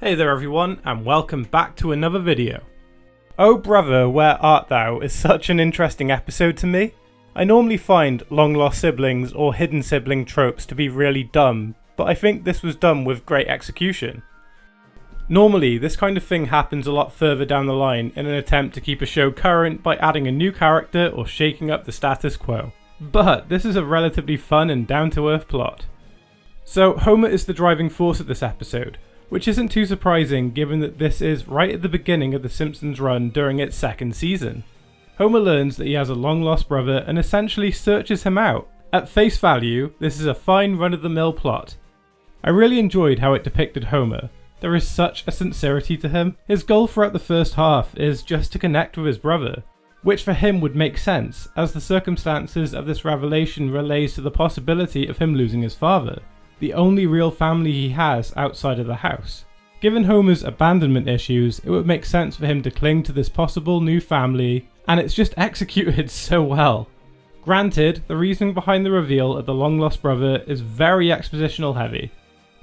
Hey there everyone, and welcome back to another video. Oh Brother, Where Art Thou is such an interesting episode to me. I normally find long lost siblings or hidden sibling tropes to be really dumb, but I think this was done with great execution. Normally, this kind of thing happens a lot further down the line in an attempt to keep a show current by adding a new character or shaking up the status quo. But this is a relatively fun and down-to-earth plot. So Homer is the driving force of this episode, which isn't too surprising given that this is right at the beginning of the Simpsons run during its second season. Homer learns that he has a long-lost brother and essentially searches him out. At face value, this is a fine run-of-the-mill plot. I really enjoyed how it depicted Homer. There is such a sincerity to him. His goal throughout the first half is just to connect with his brother, which for him would make sense, as the circumstances of this revelation relays to the possibility of him losing his father, the only real family he has outside of the house. Given Homer's abandonment issues, it would make sense for him to cling to this possible new family, and it's just executed so well. Granted, the reasoning behind the reveal of the long-lost brother is very expositional heavy.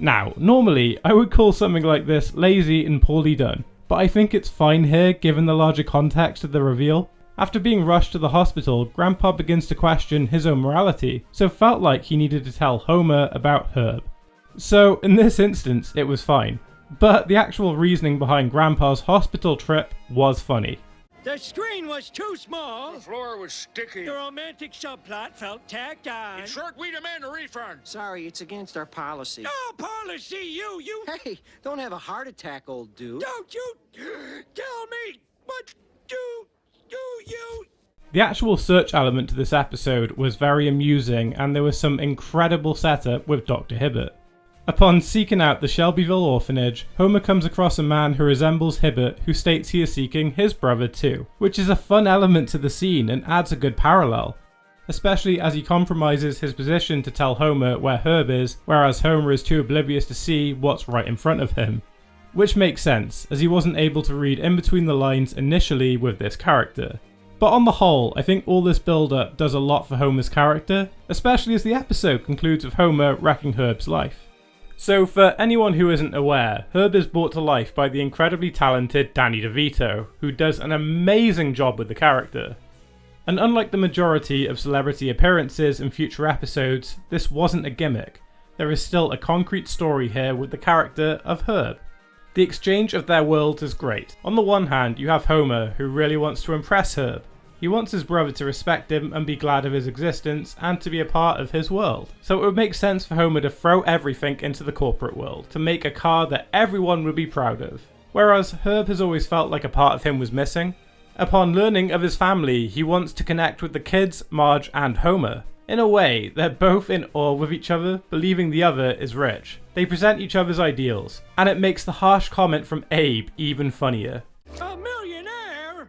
Now, normally, I would call something like this lazy and poorly done, but I think it's fine here given the larger context of the reveal. After being rushed to the hospital, Grandpa begins to question his own morality, so felt like he needed to tell Homer about Herb. So, in this instance, it was fine, but the actual reasoning behind Grandpa's hospital trip was funny. The screen was too small. The floor was sticky. The romantic subplot felt tagged on. In short, we demand a refund. Sorry, it's against our policy. No policy, you! Hey, don't have a heart attack, old dude. Don't you tell me what do you... The actual search element to this episode was very amusing, and there was some incredible setup with Dr. Hibbert. Upon seeking out the Shelbyville orphanage, Homer comes across a man who resembles Hibbert, who states he is seeking his brother too, which is a fun element to the scene and adds a good parallel, especially as he compromises his position to tell Homer where Herb is, whereas Homer is too oblivious to see what's right in front of him. Which makes sense, as he wasn't able to read in between the lines initially with this character. But on the whole, I think all this build-up does a lot for Homer's character, especially as the episode concludes with Homer wrecking Herb's life. So for anyone who isn't aware, Herb is brought to life by the incredibly talented Danny DeVito, who does an amazing job with the character. And unlike the majority of celebrity appearances in future episodes, this wasn't a gimmick. There is still a concrete story here with the character of Herb. The exchange of their worlds is great. On the one hand, you have Homer, who really wants to impress Herb. He wants his brother to respect him and be glad of his existence and to be a part of his world. So it would make sense for Homer to throw everything into the corporate world, to make a car that everyone would be proud of. Whereas Herb has always felt like a part of him was missing. Upon learning of his family, he wants to connect with the kids, Marge and Homer. In a way, they're both in awe with each other, believing the other is rich. They present each other's ideals, and it makes the harsh comment from Abe even funnier. A millionaire?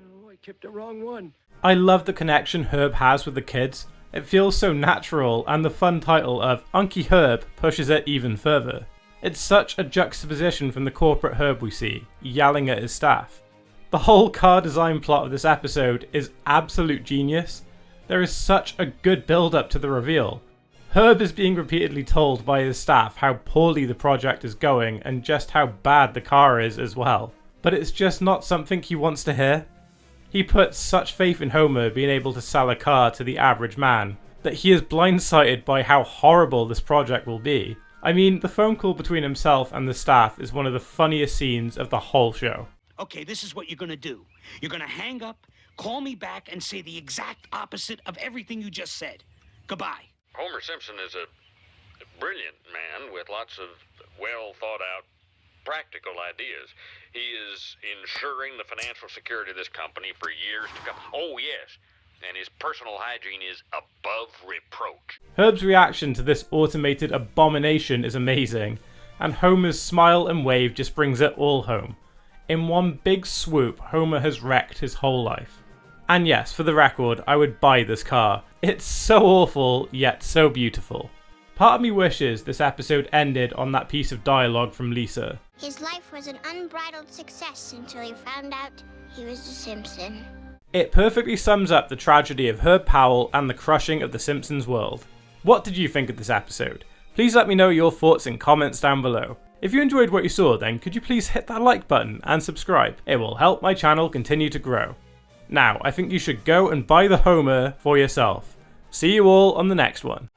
Oh, I tipped the wrong one. I love the connection Herb has with the kids. It feels so natural, and the fun title of Unky Herb pushes it even further. It's such a juxtaposition from the corporate Herb we see, yelling at his staff. The whole car design plot of this episode is absolute genius. There is such a good build-up to the reveal. Herb is being repeatedly told by his staff how poorly the project is going and just how bad the car is as well. But it's just not something he wants to hear. He puts such faith in Homer being able to sell a car to the average man that he is blindsided by how horrible this project will be. I mean, the phone call between himself and the staff is one of the funniest scenes of the whole show. Okay, this is what you're gonna do. You're gonna hang up, call me back, and say the exact opposite of everything you just said. Goodbye. Homer Simpson is a brilliant man with lots of well-thought-out practical ideas. He is ensuring the financial security of this company for years to come. Oh, yes. And his personal hygiene is above reproach. Herb's reaction to this automated abomination is amazing, and Homer's smile and wave just brings it all home. In one big swoop, Homer has wrecked his whole life. And yes, for the record, I would buy this car. It's so awful, yet so beautiful. Part of me wishes this episode ended on that piece of dialogue from Lisa. His life was an unbridled success until he found out he was a Simpson. It perfectly sums up the tragedy of Herb Powell and the crushing of the Simpsons world. What did you think of this episode? Please let me know your thoughts in comments down below. If you enjoyed what you saw, then could you please hit that like button and subscribe? It will help my channel continue to grow. Now, I think you should go and buy the Homer for yourself. See you all on the next one.